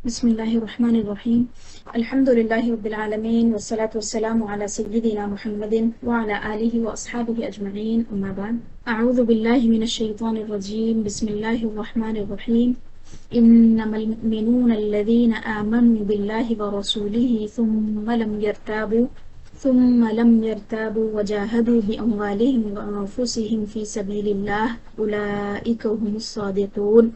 بسم الله الرحمن الرحيم. الحمد لله رب العالمين والصلاة والسلام على سيدنا محمد وعلى آله وأصحابه أجمعين، أما بعد. أعوذ بالله من الشيطان الرجيم. بسم الله الرحمن الرحيم. إنما المؤمنون الذين آمنوا بالله ورسوله ثم لم يرتابوا وجاهدوا بأموالهم وأنفسهم في سبيل الله أولئك هم الصادقون.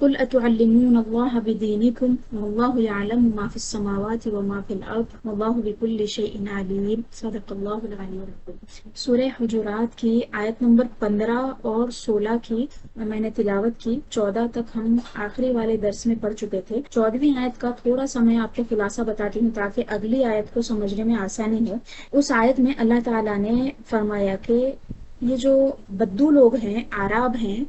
قل أتعلمون الله بدينكم والله يعلم ما في السماوات وما في الأرض والله بكل شيء عليم. صدق اللہ العلی العظیم. سورہ حجرات کی آیت نمبر 15 اور 16 کی میں نے تلاوت کی. 14 تک ہم آخری والے درس میں پڑھ چکے تھے. 14ویں آیت کا تھوڑا سا میں آپ کو خلاصہ بتاتی ہوں تاکہ اگلی آیت کو سمجھنے میں آسانی ہو. اس آیت میں اللہ تعالیٰ نے فرمایا کہ یہ جو بدو لوگ ہیں، اعراب ہیں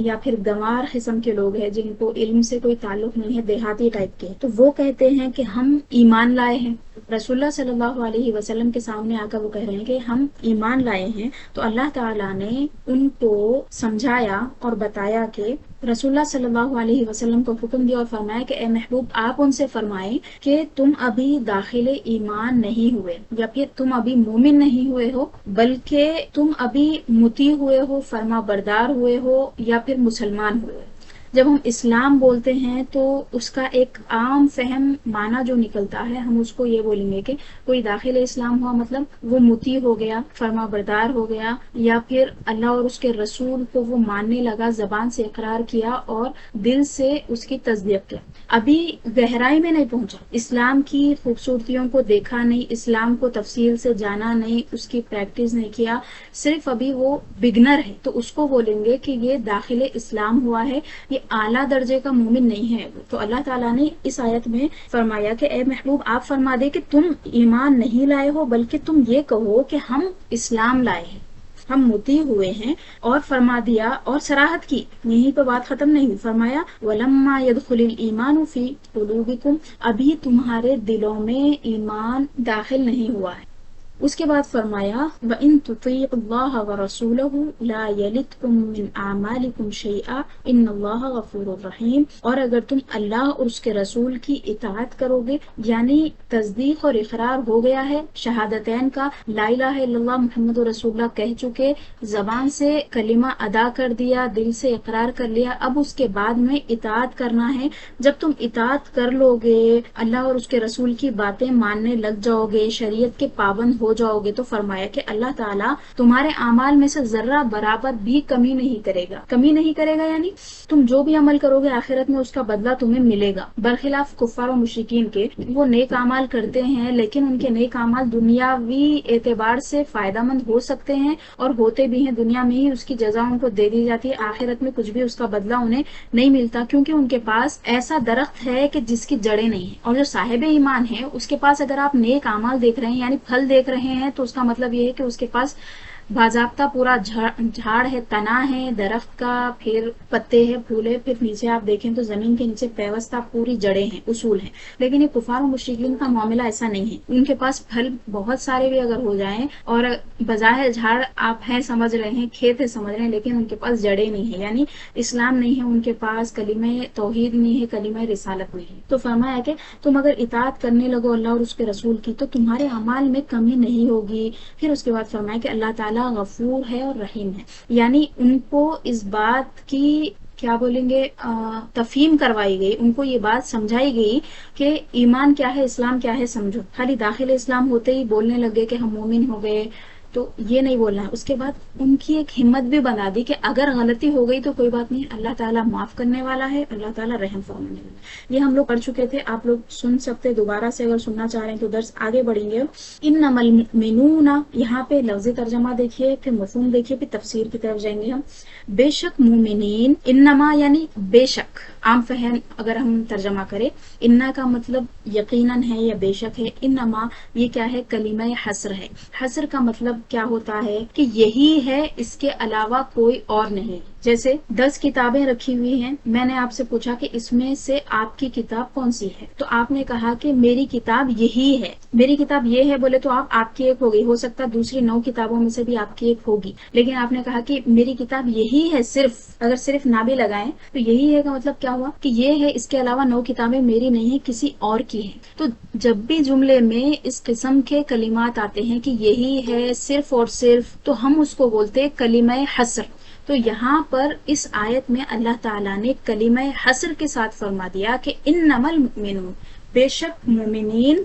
یا پھر گنوار قسم کے لوگ ہیں جن کو علم سے کوئی تعلق نہیں ہے، دیہاتی ٹائپ کے، تو وہ کہتے ہیں کہ ہم ایمان لائے ہیں. رسول اللہ صلی اللہ علیہ وسلم کے سامنے آ کر وہ کہہ رہے ہیں کہ ہم ایمان لائے ہیں. تو اللہ تعالیٰ نے ان کو سمجھایا اور بتایا کہ رسول اللہ صلی اللہ علیہ وسلم کو حکم دیا اور فرمایا کہ اے محبوب آپ ان سے فرمائیں کہ تم ابھی داخل ایمان نہیں ہوئے یا پھر تم ابھی مومن نہیں ہوئے ہو، بلکہ تم ابھی مطیع ہوئے ہو، فرما بردار ہوئے ہو یا پھر مسلمان ہوئے. جب ہم اسلام بولتے ہیں تو اس کا ایک عام فہم معنی جو نکلتا ہے، ہم اس کو یہ بولیں گے کہ کوئی داخل اسلام ہوا مطلب وہ مطیع ہو گیا، فرما بردار ہو گیا، یا پھر اللہ اور اس کے رسول کو وہ ماننے لگا، زبان سے اقرار کیا اور دل سے اس کی تصدیق کیا. ابھی گہرائی میں نہیں پہنچا، اسلام کی خوبصورتیوں کو دیکھا نہیں، اسلام کو تفصیل سے جانا نہیں، اس کی پریکٹس نہیں کیا، صرف ابھی وہ بگنر ہے، تو اس کو بولیں گے کہ یہ داخل اسلام ہوا ہے، یہ اعلیٰ درجے کا مومن نہیں ہے. تو اللہ تعالیٰ نے اس آیت میں فرمایا کہ اے محبوب آپ فرما دے کہ تم ایمان نہیں لائے ہو، بلکہ تم یہ کہو کہ ہم اسلام لائے ہیں، ہم مطیع ہوئے ہیں. اور فرما دیا اور صراحت کی، یہیں پہ بات ختم نہیں ہوئی. فرمایا وَلَمَّا يَدْخُلِ الْإِيمَانُ فِي قُلُوبِكُمْ، ابھی تمہارے دلوں میں ایمان داخل نہیں ہوا ہے. اس کے بعد فرمایا وَإِن تُطِيعُوا اللَّهَ وَرَسُولَهُ لَا يَلِتْكُم مِّنْ أَعْمَالِكُمْ شَيْئًا إِنَّ اللَّهَ غَفُورٌ رَحِيمٌ. اور اگر تم اللہ اور اس کے رسول کی اطاعت کرو گے، یعنی تصدیق اور اقرار ہو گیا ہے شہادتین کا، لا الہ الا اللہ محمد رسول اللہ کہہ چکے، زبان سے کلمہ ادا کر دیا، دل سے اقرار کر لیا، اب اس کے بعد میں اطاعت کرنا ہے. جب تم اطاعت کر لو گے، اللہ اور اس کے رسول کی باتیں ماننے لگ جاؤ گے، شریعت کے پابند ہو جاؤ گے، تو فرمایا کہ اللہ تعالیٰ تمہارے اعمال میں سے ذرہ برابر بھی کمی نہیں کرے گا. کمی نہیں کرے گا یعنی تم جو بھی عمل کرو گے آخرت میں اس کا بدلہ تمہیں ملے گا. برخلاف کفار و مشرکین کے، وہ نیک اعمال کرتے ہیں لیکن ان کے نیک اعمال دنیاوی اعتبار سے فائدہ مند ہو سکتے ہیں اور ہوتے بھی ہیں، دنیا میں ہی اس کی جزا ان کو دے دی جاتی ہے، آخرت میں کچھ بھی اس کا بدلہ انہیں نہیں ملتا، کیونکہ ان کے پاس ایسا درخت ہے کہ جس کی جڑیں نہیں ہیں. اور جو صاحب ایمان ہے اس کے پاس اگر آپ نیک اعمال دیکھ رہے ہیں یعنی پھل دیکھ رہے ہیں، تو اس کا مطلب یہ ہے کہ اس کے پاس باضابطہ پورا جھاڑ ہے، تنا ہے درخت کا، پھر پتے ہیں، پھول ہے، پھر نیچے آپ دیکھیں تو زمین کے نیچے پیوستہ پوری جڑیں ہیں، اصول ہیں. لیکن یہ کفار و مشرکین کا معاملہ ایسا نہیں ہے. ان کے پاس پھل بہت سارے بھی اگر ہو جائیں اور بظاہر جھاڑ آپ ہیں سمجھ رہے ہیں، کھیت ہے سمجھ رہے ہیں، لیکن ان کے پاس جڑیں نہیں ہیں، یعنی اسلام نہیں ہے ان کے پاس، کلمہ توحید نہیں ہے، کلمہ رسالت نہیں ہے. تو فرمایا کہ تم اگر اطاعت کرنے لگو اللہ اور اس کے رسول کی تو تمہارے اعمال میں کمی نہیں ہوگی. پھر اس کے بعد فرمایا کہ اللہ تعالیٰ غفور ہے اور رحیم ہے، یعنی ان کو اس بات کی کیا بولیں گے تفہیم کروائی گئی، ان کو یہ بات سمجھائی گئی کہ ایمان کیا ہے، اسلام کیا ہے سمجھو. خالی داخل اسلام ہوتے ہی بولنے لگے کہ ہم مومن ہو گئے، تو یہ نہیں بولنا ہے. اس کے بعد ان کی ایک ہمت بھی بنا دی کہ اگر غلطی ہو گئی تو کوئی بات نہیں، اللہ تعالیٰ معاف کرنے والا ہے، اللہ تعالیٰ رحم فرمانے والا ہے. یہ ہم لوگ پڑھ چکے تھے، آپ لوگ سن سکتے، دوبارہ سے اگر سننا چاہ رہے ہیں تو درس آگے بڑھیں گے. انما المؤمنون، یہاں پہ لفظ ترجمہ دیکھیے، پھر مفہوم دیکھیے، پھر تفسیر کی طرف جائیں گے ہم. بے شک مومنین، انما یعنی بے شک، عام فہم اگر ہم ترجمہ کریں، انا کا مطلب یقیناً ہے یا بے شک ہے، انما یہ کیا ہے، کلمہ حصر ہے. حصر کا مطلب کیا ہوتا ہے کہ یہی ہے، اس کے علاوہ کوئی اور نہیں. جیسے 10 کتابیں رکھی ہوئی ہیں، میں نے آپ سے پوچھا کہ اس میں سے آپ کی کتاب کون سی ہے، تو آپ نے کہا کہ میری کتاب یہی ہے، میری کتاب یہ ہے بولے تو آپ کی ایک ہو گئی، ہو سکتا دوسری 9 کتابوں میں سے بھی آپ کی ایک ہوگی، لیکن آپ نے کہا کہ میری کتاب یہی ہے صرف، اگر صرف نہ بھی لگائیں تو یہی ہے کا مطلب کیا ہوا کہ یہ ہے، اس کے علاوہ 9 کتابیں میری نہیں ہیں، کسی اور کی ہیں۔ تو جب بھی جملے میں اس قسم کے کلمات آتے ہیں کہ یہی ہے، صرف اور صرف، تو ہم اس کو بولتے ہیں کلمہ حصر۔ تو یہاں پر اس آیت میں اللہ تعالیٰ نے کلمہ حصر کے ساتھ فرما دیا کہ انما المؤمنون، بے شک مومنین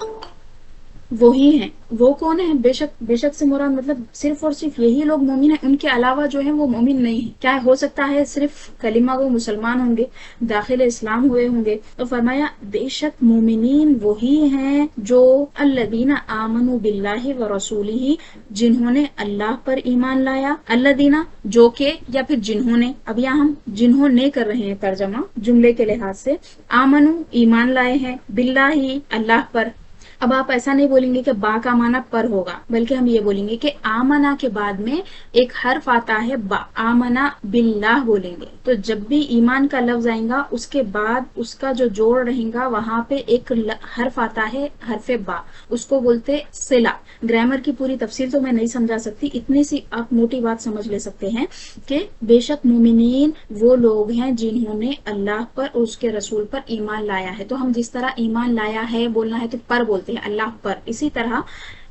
وہی ہیں۔ وہ کون ہیں؟ بے شک سے مراد مطلب صرف اور صرف یہی لوگ مومن ہیں، ان کے علاوہ جو ہیں وہ مومن نہیں ہیں۔ کیا ہو سکتا ہے صرف کلمہ وہ مسلمان ہوں گے، داخل اسلام ہوئے ہوں گے، تو فرمایا بے شک مومنین وہی ہیں جو الذین آمنوا باللہ ورسولہ، جنہوں نے اللہ پر ایمان لایا، الذین جو کہ، یا پھر جنہوں نے، اب یہاں ہم جنہوں نے کر رہے ہیں ترجمہ جملے کے لحاظ سے، آمنو ایمان لائے ہیں، باللہ اللہ پر۔ اب آپ ایسا نہیں بولیں گے کہ با کا معنی پر ہوگا، بلکہ ہم یہ بولیں گے کہ آمنا کے بعد میں ایک حرف آتا ہے با، آمنا باللہ بولیں گے۔ تو جب بھی ایمان کا لفظ آئے گا اس کے بعد اس کا جو جوڑ رہے گا وہاں پہ ایک حرف آتا ہے، حرف با، اس کو بولتے صلہ۔ گرامر کی پوری تفصیل تو میں نہیں سمجھا سکتی، اتنی سی آپ موٹی بات سمجھ لے سکتے ہیں کہ بے شک مومنین وہ لوگ ہیں جنہوں نے اللہ پر اور اس کے رسول پر ایمان لایا ہے۔ تو ہم جس طرح ایمان لایا ہے بولنا ہے تو پر بولتے ہیں، اللہ پر، اسی طرح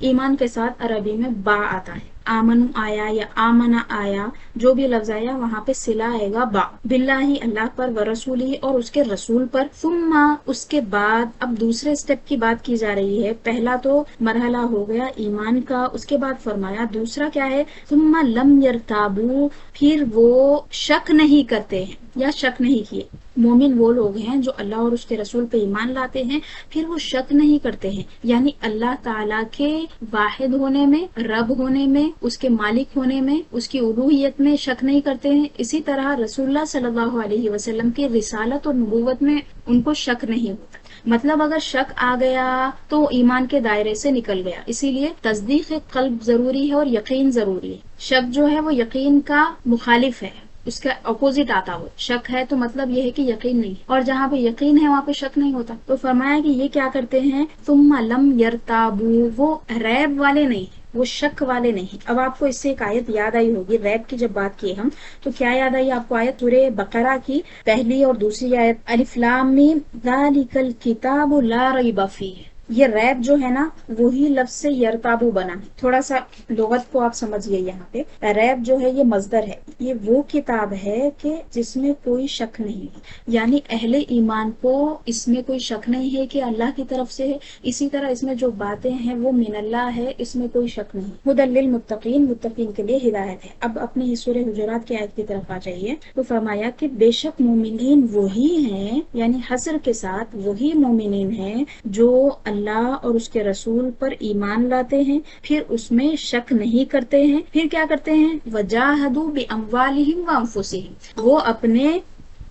ایمان کے ساتھ عربی میں با آتا ہے۔ آمن آیا یا آمنا آیا، جو بھی لفظ آیا وہاں پہ صلہ آئے گا با، باللہ اللہ پر، ورسولہ اور اس کے رسول پر، ثم اس کے بعد اب دوسرے سٹیپ کی بات کی جا رہی ہے۔ پہلا تو مرحلہ ہو گیا ایمان کا، اس کے بعد فرمایا دوسرا کیا ہے، ثم لم یرتابوا، پھر وہ شک نہیں کرتے ہیں یا شک نہیں کیے۔ مومن وہ لوگ ہیں جو اللہ اور اس کے رسول پہ ایمان لاتے ہیں، پھر وہ شک نہیں کرتے ہیں، یعنی اللہ تعالیٰ کے واحد ہونے میں، رب ہونے میں، اس کے مالک ہونے میں، اس کی الوہیت میں شک نہیں کرتے ہیں۔ اسی طرح رسول اللہ صلی اللہ علیہ وسلم کی رسالت اور نبوت میں ان کو شک نہیں ہوتا۔ مطلب اگر شک آ گیا تو ایمان کے دائرے سے نکل گیا، اسی لیے تصدیق قلب ضروری ہے اور یقین ضروری ہے۔ شک جو ہے وہ یقین کا مخالف ہے، اس کا اپوزٹ آتا ہو۔ شک ہے تو مطلب یہ ہے کہ یقین نہیں، اور جہاں پہ یقین ہے وہاں پہ شک نہیں ہوتا۔ تو فرمایا کہ یہ کیا کرتے ہیں، ثم لم یرتابوا، وہ ریب والے نہیں، وہ شک والے نہیں۔ اب آپ کو اس سے ایک آیت یاد آئی ہوگی، ریب کی جب بات کی ہم تو کیا یاد آئی آپ کو؟ آیت سورہ بقرہ کی پہلی اور دوسری آیت، الف لام میم ذالک الکتاب لا ریب فیہ۔ یہ ریب جو ہے نا وہی لفظ سے یرتابو بنا ہے۔ تھوڑا سا لغت کو آپ سمجھیے، یہاں پہ ریب جو ہے یہ مصدر ہے، یہ وہ کتاب ہے کہ جس میں کوئی شک نہیں ہے، یعنی اہل ایمان کو اس میں کوئی شک نہیں ہے کہ اللہ کی طرف سے ہے، اسی طرح اس میں جو باتیں ہیں وہ من اللہ ہے، اس میں کوئی شک نہیں۔ ہدی للمتقین، متقین کے لیے ہدایت ہے۔ اب اپنی سورہ حجرات کی آیت کی طرف آ جائیے، تو فرمایا کہ بے شک مومنین وہی ہیں، یعنی حصر کے ساتھ وہی مومنین ہیں جو اللہ اور اس کے رسول پر ایمان لاتے ہیں، پھر اس میں شک نہیں کرتے ہیں، پھر کیا کرتے ہیں، وجاہدوا باموالہم وانفسہم، وہ اپنے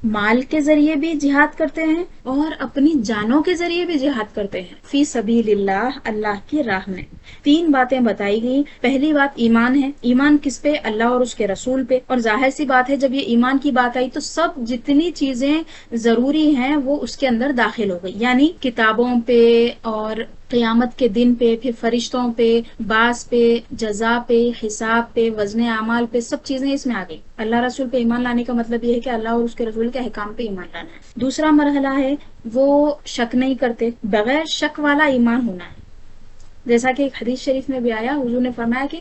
مال کے ذریعے بھی جہاد کرتے ہیں اور اپنی جانوں کے ذریعے بھی جہاد کرتے ہیں، فی سبیل اللہ، اللہ کی راہ میں۔ 3 باتیں بتائی گئی۔ پہلی بات ایمان ہے، ایمان کس پہ؟ اللہ اور اس کے رسول پہ، اور ظاہر سی بات ہے جب یہ ایمان کی بات آئی تو سب جتنی چیزیں ضروری ہیں وہ اس کے اندر داخل ہو گئی، یعنی کتابوں پہ اور قیامت کے دن پہ، پھر فرشتوں پہ، بعث پہ، جزا پہ، حساب پہ، وزن اعمال پہ، سب چیزیں اس میں آ گئی۔ اللہ رسول پہ ایمان لانے کا مطلب یہ ہے کہ اللہ اور اس کے رسول کے احکام پہ ایمان لانا ہے۔ دوسرا مرحلہ ہے وہ شک نہیں کرتے، بغیر شک والا ایمان ہونا ہے، جیسا کہ ایک حدیث شریف میں بھی آیا، حضور نے فرمایا کہ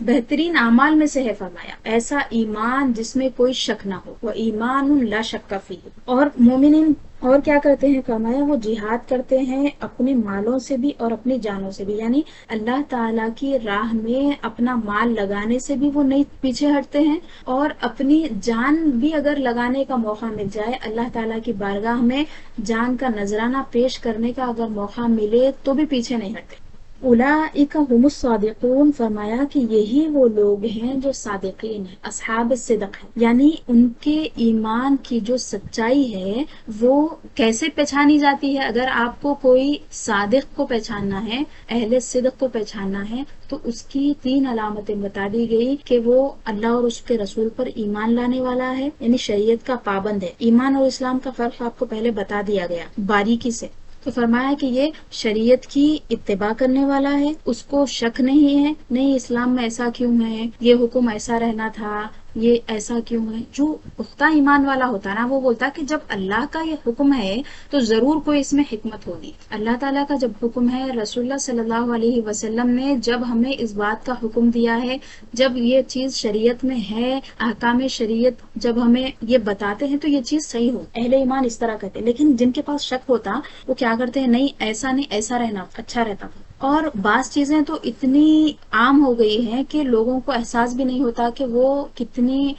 بہترین اعمال میں سے ہے، فرمایا ایسا ایمان جس میں کوئی شک نہ ہو، وہ ایمان لا شک فیہ۔ اور مومنین اور کیا کرتے ہیں، فرمایا وہ جہاد کرتے ہیں اپنے مالوں سے بھی اور اپنی جانوں سے بھی، یعنی اللہ تعالیٰ کی راہ میں اپنا مال لگانے سے بھی وہ نہیں پیچھے ہٹتے ہیں، اور اپنی جان بھی اگر لگانے کا موقع مل جائے، اللہ تعالیٰ کی بارگاہ میں جان کا نذرانہ پیش کرنے کا اگر موقع ملے تو بھی پیچھے نہیں ہٹتے۔ اولئک هم الصادقون، فرمایا کہ یہی وہ لوگ ہیں جو صادقین ہیں، اصحاب الصدق ہیں، یعنی ان کے ایمان کی جو سچائی ہے وہ کیسے پہچانی جاتی ہے؟ اگر آپ کو کوئی صادق کو پہچاننا ہے، اہل صدق کو پہچاننا ہے، تو اس کی 3 علامتیں بتا دی گئی کہ وہ اللہ اور اس کے رسول پر ایمان لانے والا ہے، یعنی شریعت کا پابند ہے۔ ایمان اور اسلام کا فرق آپ کو پہلے بتا دیا گیا باریکی سے، تو فرمایا کہ یہ شریعت کی اتباع کرنے والا ہے، اس کو شک نہیں ہے، نہیں اسلام میں ایسا کیوں ہے، یہ حکم ایسا رہنا تھا، یہ ایسا کیوں ہے۔ جو پختہ ایمان والا ہوتا ہے نا، وہ بولتا ہے کہ جب اللہ کا یہ حکم ہے تو ضرور کوئی اس میں حکمت ہوگی۔ اللہ تعالیٰ کا جب حکم ہے، رسول اللہ صلی اللہ علیہ وسلم نے جب ہمیں اس بات کا حکم دیا ہے، جب یہ چیز شریعت میں ہے، احکام شریعت جب ہمیں یہ بتاتے ہیں تو یہ چیز صحیح ہو۔ اہل ایمان اس طرح کہتے ہیں، لیکن جن کے پاس شک ہوتا وہ کیا کرتے ہیں، نہیں ایسا نہیں، ایسا رہنا اچھا رہتا تھا۔ اور بعض چیزیں تو اتنی عام ہو گئی ہیں کہ لوگوں کو احساس بھی نہیں ہوتا کہ وہ کتنی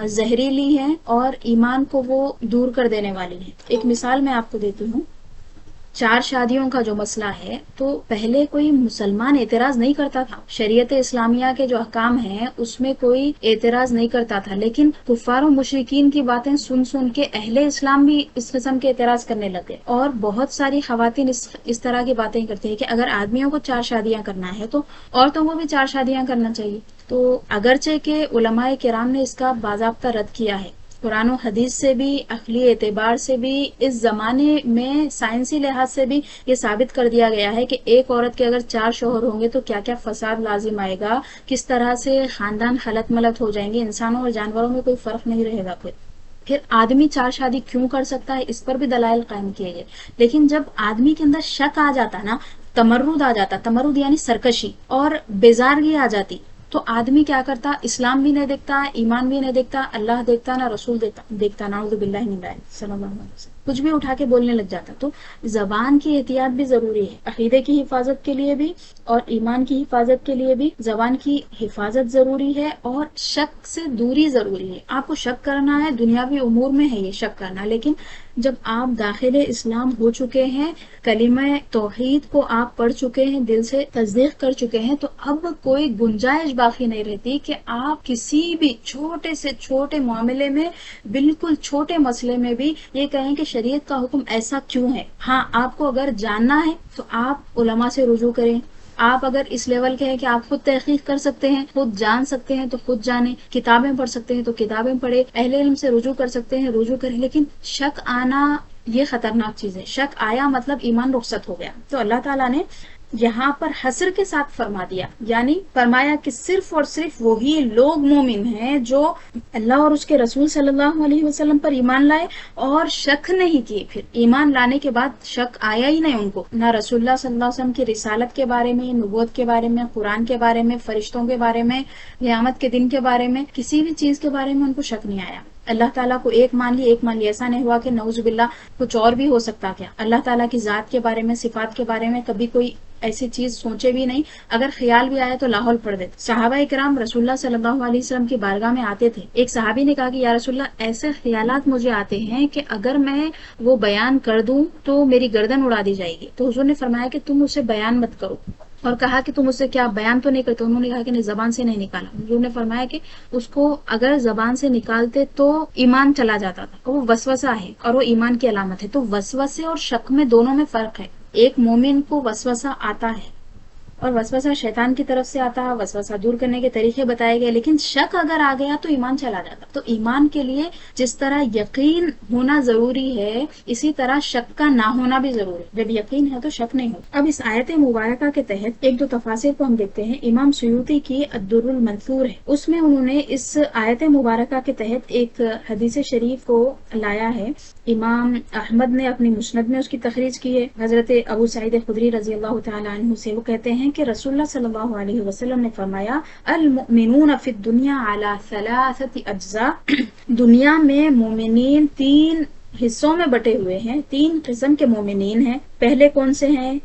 زہریلی ہیں اور ایمان کو وہ دور کر دینے والی ہیں۔ ایک مثال میں آپ کو دیتی ہوں، 4 شادیوں کا جو مسئلہ ہے، تو پہلے کوئی مسلمان اعتراض نہیں کرتا تھا، شریعت اسلامیہ کے جو احکام ہیں اس میں کوئی اعتراض نہیں کرتا تھا، لیکن کفار و مشرکین کی باتیں سن سن کے اہل اسلام بھی اس قسم کے اعتراض کرنے لگے، اور بہت ساری خواتین اس طرح کی باتیں کرتی ہیں کہ اگر آدمیوں کو 4 شادیاں کرنا ہے تو عورتوں کو بھی 4 شادیاں کرنا چاہیے۔ تو اگرچہ کہ علماء کرام نے اس کا باضابطہ رد کیا ہے، قرآن و حدیث سے بھی، عقلی اعتبار سے بھی، اس زمانے میں سائنسی لحاظ سے بھی یہ ثابت کر دیا گیا ہے کہ ایک عورت کے اگر 4 شوہر ہوں گے تو کیا کیا فساد لازم آئے گا، کس طرح سے خاندان خلط ملط ہو جائیں گے، انسانوں اور جانوروں میں کوئی فرق نہیں رہے گا۔ پھر آدمی 4 شادی کیوں کر سکتا ہے، اس پر بھی دلائل قائم کیے گئے، لیکن جب آدمی کے اندر شک آ جاتا نا، تمرد آ جاتا، تمرد یعنی سرکشی اور بیزارگی آ جاتی، تو آدمی کیا کرتا، اسلام بھی نہیں دیکھتا، ایمان بھی نہیں دیکھتا، اللہ دیکھتا نہ رسول دیکھتا، نعوذ باللہ من ذالک، صلی اللہ علیہ وسلم، کچھ بھی اٹھا کے بولنے لگ جاتا۔ تو زبان کی احتیاط بھی ضروری ہے، عقیدے کی حفاظت کے لیے بھی اور ایمان کی حفاظت کے لیے بھی زبان کی حفاظت ضروری ہے، اور شک سے دوری ضروری ہے۔ آپ کو شک کرنا ہے، دنیاوی امور میں ہے یہ شک کرنا، لیکن جب آپ داخل اسلام ہو چکے ہیں، کلمہ توحید کو آپ پڑھ چکے ہیں، دل سے تصدیق کر چکے ہیں، تو اب کوئی گنجائش باقی نہیں رہتی کہ آپ کسی بھی چھوٹے سے چھوٹے معاملے میں، بالکل چھوٹے مسئلے میں بھی یہ کہیں کہ شریعت کا حکم ایسا کیوں ہے۔ ہاں، آپ کو اگر جاننا ہے تو آپ علماء سے رجوع کریں، آپ اگر اس لیول کے ہیں کہ آپ خود تحقیق کر سکتے ہیں، خود جان سکتے ہیں تو خود جانیں، کتابیں پڑھ سکتے ہیں تو کتابیں پڑھیں، اہل علم سے رجوع کر سکتے ہیں رجوع کریں، لیکن شک آنا یہ خطرناک چیز ہے۔ شک آیا مطلب ایمان رخصت ہو گیا۔ تو اللہ تعالیٰ نے یہاں پر حصر کے ساتھ فرما دیا، یعنی فرمایا کہ صرف اور صرف وہی لوگ مومن ہیں جو اللہ اور اس کے رسول صلی اللہ علیہ وسلم پر ایمان لائے اور شک نہیں کیے۔ پھر ایمان لانے کے بعد شک آیا ہی نہیں ان کو، نہ رسول اللہ صلی اللہ علیہ وسلم کی رسالت کے بارے میں، نبوت کے بارے میں، قرآن کے بارے میں، فرشتوں کے بارے میں، قیامت کے دن کے بارے میں، کسی بھی چیز کے بارے میں ان کو شک نہیں آیا۔ اللہ تعالیٰ کو ایک مان لی، ایسا نہیں ہوا کہ نعوذ باللہ کچھ اور بھی ہو سکتا کیا۔ اللہ تعالیٰ کی ذات کے بارے میں، صفات کے بارے میں کبھی کوئی ایسی چیز سوچے بھی نہیں، اگر خیال بھی آیا تو لاہور پڑھ دیتے۔ صحابہ کرام رسول اللہ صلی اللہ علیہ وسلم کی بارگاہ میں آتے تھے، ایک صحابی نے کہا کہ یا رسول اللہ ایسے خیالات مجھے آتے ہیں کہ اگر میں وہ بیان کر دوں تو میری گردن اڑا دی جائے گی، تو حضور نے فرمایا کہ تم اسے بیان مت کرو، اور کہا کہ تم اسے کیا بیان تو نہیں کرتے؟ انہوں نے کہا کہ نہیں، زبان سے نہیں نکالا۔ حضور نے فرمایا کہ اس کو اگر زبان سے نکالتے تو ایمان چلا جاتا تھا، وہ وسوسہ ہے اور وہ ایمان کی علامت ہے۔ تو وسوسے اور شک میں دونوں میں فرق ہے۔ ایک مومن کو وسوسہ آتا ہے، اور وسوسہ شیطان کی طرف سے آتا ہے، وسوسہ دور کرنے کے طریقے بتائے گئے، لیکن شک اگر آ گیا تو ایمان چلا جاتا۔ تو ایمان کے لیے جس طرح یقین ہونا ضروری ہے، اسی طرح شک کا نہ ہونا بھی ضروری ہے۔ جب یقین ہے تو شک نہیں ہو۔ اب اس آیت مبارکہ کے تحت ایک دو تفاسیر کو ہم دیکھتے ہیں۔ امام سیوطی کی الدر المنثور ہے، اس میں انہوں نے اس آیت مبارکہ کے تحت ایک حدیث شریف کو لایا ہے۔ امام احمد نے اپنی مسند میں اس کی تخریج کی ہے، حضرت ابو سعید خدری رضی اللہ تعالی عنہ سے، وہ کہتے ہیں کہ رسول اللہ صلی اللہ علیہ وسلم نے فرمایا المؤمنون فی الدنیا علی 3 اجزاء، دنیا میں مومنین 3 حصوں میں بٹے ہوئے ہیں، 3 قسم کے مومنین ہیں۔ پہلے کون سے ہیں؟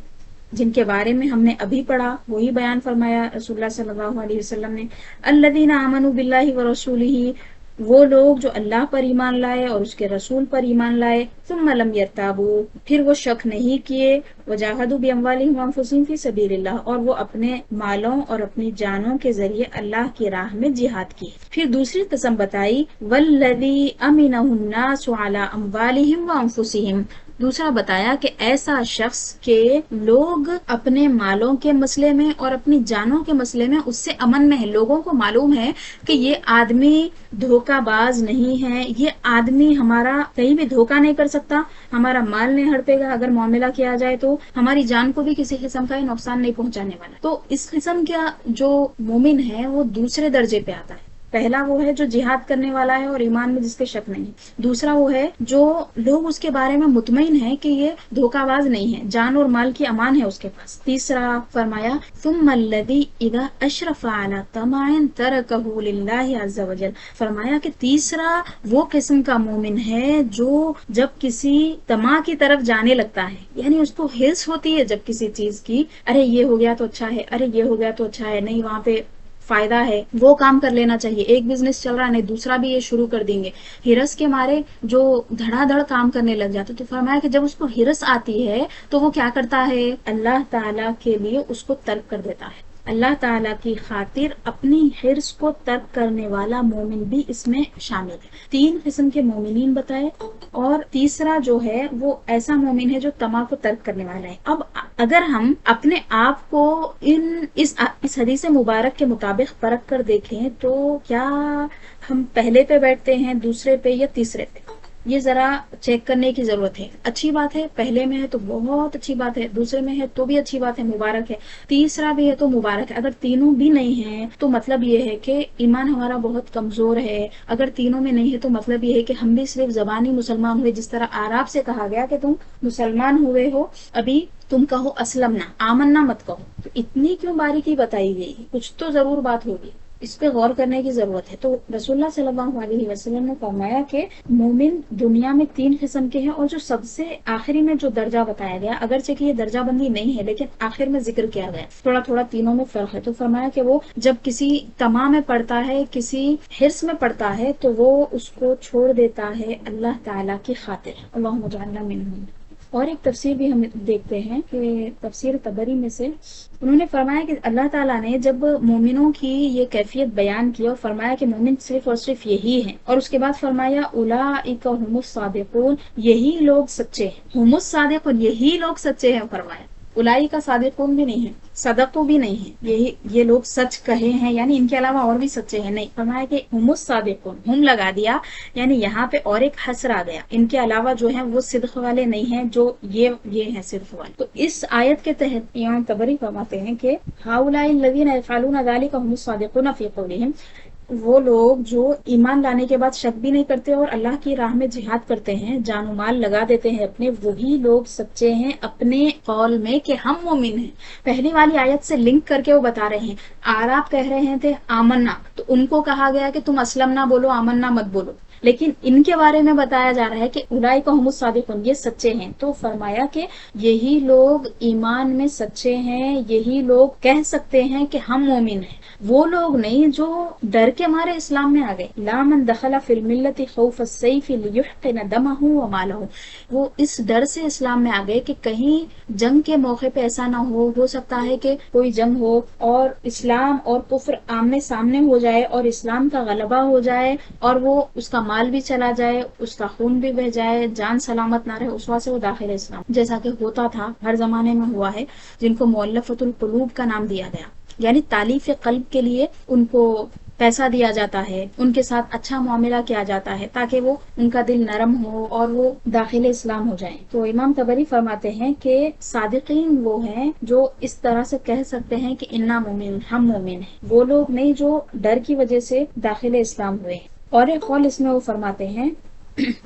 جن کے بارے میں ہم نے ابھی پڑھا وہی بیان فرمایا رسول اللہ صلی اللہ علیہ وسلم نے، الذین آمنوا باللہ ورسولہ، وہ لوگ جو اللہ پر ایمان لائے اور اس کے رسول پر ایمان لائے، ثم لم یرتابوا، پھر وہ شک نہیں کیے، وجاہدوا باموالہم وانفسہم فی سبیل اللہ، اور وہ اپنے مالوں اور اپنی جانوں کے ذریعے اللہ کی راہ میں جہاد کی۔ پھر دوسری قسم بتائی، والذی امنہ الناس علی اموالہم وانفسہم، دوسرا بتایا کہ ایسا شخص کہ لوگ اپنے مالوں کے مسئلے میں اور اپنی جانوں کے مسئلے میں اس سے امن میں ہے، لوگوں کو معلوم ہے کہ یہ آدمی دھوکہ باز نہیں ہے، یہ آدمی ہمارا کہیں بھی دھوکہ نہیں کر سکتا، ہمارا مال نہیں ہڑپے گا، اگر معاملہ کیا جائے تو ہماری جان کو بھی کسی قسم کا نقصان نہیں پہنچانے والا۔ تو اس قسم کا جو مومن ہے وہ دوسرے درجے پہ آتا ہے۔ پہلا وہ ہے جو جہاد کرنے والا ہے اور ایمان میں جس کے شک نہیں، دوسرا وہ ہے جو لوگ اس کے بارے میں مطمئن ہیں کہ یہ دھوکہ باز نہیں ہے، جان اور مال کی امان ہے اس کے پاس۔ تیسرا فرمایا ثم الذی اذا اشرف علی طمع ترکہ للہ عز وجل، فرمایا کہ تیسرا وہ قسم کا مومن ہے جو جب کسی طمع کی طرف جانے لگتا ہے، یعنی اس کو ہرس ہوتی ہے جب کسی چیز کی، ارے یہ ہو گیا تو اچھا ہے، ارے یہ ہو گیا تو اچھا ہے، نہیں وہاں پہ فائدہ ہے، وہ کام کر لینا چاہیے، ایک بزنس چل رہا ہے نہیں دوسرا بھی یہ شروع کر دیں گے، ہرس کے مارے جو دھڑا دھڑ کام کرنے لگ جاتا۔ تو فرمایا کہ جب اس کو ہرس آتی ہے تو وہ کیا کرتا ہے، اللہ تعالیٰ کے لیے اس کو ترک کر دیتا ہے، اللہ تعالیٰ کی خاطر اپنی حرص کو ترک کرنے والا مومن بھی اس میں شامل ہے۔ تین قسم کے مومنین بتائے، اور تیسرا جو ہے وہ ایسا مومن ہے جو طمع کو ترک کرنے والا ہے۔ اب اگر ہم اپنے آپ کو اس حدیث مبارک کے مطابق پرکھ کر دیکھیں تو کیا ہم پہلے پہ بیٹھتے ہیں، دوسرے پہ، یا تیسرے پہ، یہ ذرا چیک کرنے کی ضرورت ہے۔ اچھی بات ہے پہلے میں ہے تو بہت اچھی بات ہے، دوسرے میں ہے تو بھی اچھی بات ہے، مبارک ہے، تیسرا بھی ہے تو مبارک ہے۔ اگر تینوں بھی نہیں ہیں تو مطلب یہ ہے کہ ایمان ہمارا بہت کمزور ہے، اگر تینوں میں نہیں ہے تو مطلب یہ ہے کہ ہم بھی صرف زبانی مسلمان ہوئے، جس طرح اعراب سے کہا گیا کہ تم مسلمان ہوئے ہو، ابھی تم کہو اسلمنا، آمنا مت کہو۔ تو اتنی کیوں باریکی بتائی گئی، کچھ تو ضرور بات ہوگی، اس پہ غور کرنے کی ضرورت ہے۔ تو رسول اللہ صلی اللہ علیہ وسلم نے فرمایا کہ مومن دنیا میں تین قسم کے ہیں، اور جو سب سے آخری میں جو درجہ بتایا گیا، اگرچہ کہ یہ درجہ بندی نہیں ہے لیکن آخر میں ذکر کیا گیا، تھوڑا تھوڑا تینوں میں فرق ہے، تو فرمایا کہ وہ جب کسی طمع میں پڑتا ہے، کسی حرص میں پڑتا ہے، تو وہ اس کو چھوڑ دیتا ہے اللہ تعالیٰ کی خاطر۔ اللہم اجعلنا منہم۔ اور ایک تفسیر بھی ہم دیکھتے ہیں کہ تفسیر طبری میں سے انہوں نے فرمایا کہ اللہ تعالیٰ نے جب مومنوں کی یہ کیفیت بیان کی اور فرمایا کہ مومن صرف اور صرف یہی ہیں، اور اس کے بعد فرمایا اولئک هم الصادقون، یہی لوگ سچے ہیں، هم الصادقون، یہی لوگ سچے ہیں، فرمایا اولئک صادقون بھی نہیں ہے، صدقوا بھی نہیں ہے، یہ لوگ سچ کہے ہیں، یعنی ان کے علاوہ اور بھی سچے ہیں، نہیں، فرمایا کہ هم الصادقون، ہم لگا دیا، یعنی یہاں پہ اور ایک حسر آ گیا، ان کے علاوہ جو ہیں وہ صدق والے نہیں ہیں، جو یہ ہیں صدق والے۔ تو اس آیت کے تحت امام طبری فرماتے ہیں کہ ہؤلاء الذین یفعلون ذلک هم الصادقون فی قولہم، وہ لوگ جو ایمان لانے کے بعد شک بھی نہیں کرتے اور اللہ کی راہ میں جہاد کرتے ہیں، جان و مال لگا دیتے ہیں اپنے، وہی لوگ سچے ہیں اپنے قول میں کہ ہم مومن ہیں۔ پہلی والی آیت سے لنک کر کے وہ بتا رہے ہیں، اعراب کہہ رہے تھے آمنا، تو ان کو کہا گیا کہ تم اسلمنا بولو، آمنا مت بولو، لیکن ان کے بارے میں بتایا جا رہا ہے کہ اولئک هم الصادقون، یہ سچے ہیں۔ تو فرمایا کہ یہی لوگ ایمان میں سچے ہیں، یہی لوگ کہہ سکتے ہیں کہ ہم مومن ہیں، وہ لوگ نہیں جو ڈر کے مارے اسلام میں آ گئے۔ لا من دخل فی الملت خوف السیف لیحقن دمہ ومالہ، وہ اس ڈر سے اسلام میں آ گئے کہ کہیں جنگ کے موقع پہ ایسا نہ ہو سکتا ہے کہ کوئی جنگ ہو اور اسلام اور کفر آمنے سامنے ہو جائے اور اسلام کا غلبہ ہو جائے اور وہ اس کا مال بھی چلا جائے، اس کا خون بھی بہہ جائے، جان سلامت نہ رہے، اس وقت سے وہ داخل اسلام، جیسا کہ ہوتا تھا، ہر زمانے میں ہوا ہے، جن کو مؤلفۃ القلوب کا نام دیا گیا، یعنی تالیف قلب کے لیے ان کو پیسہ دیا جاتا ہے، ان کے ساتھ اچھا معاملہ کیا جاتا ہے تاکہ وہ ان کا دل نرم ہو اور وہ داخل اسلام ہو جائیں۔ تو امام طبری فرماتے ہیں کہ صادقین وہ ہیں جو اس طرح سے کہہ سکتے ہیں کہ انا مومن، ہم مومن ہیں، وہ لوگ نہیں جو ڈر کی وجہ سے داخل اسلام ہوئے ہیں۔ اور ایک قول اس میں وہ فرماتے ہیں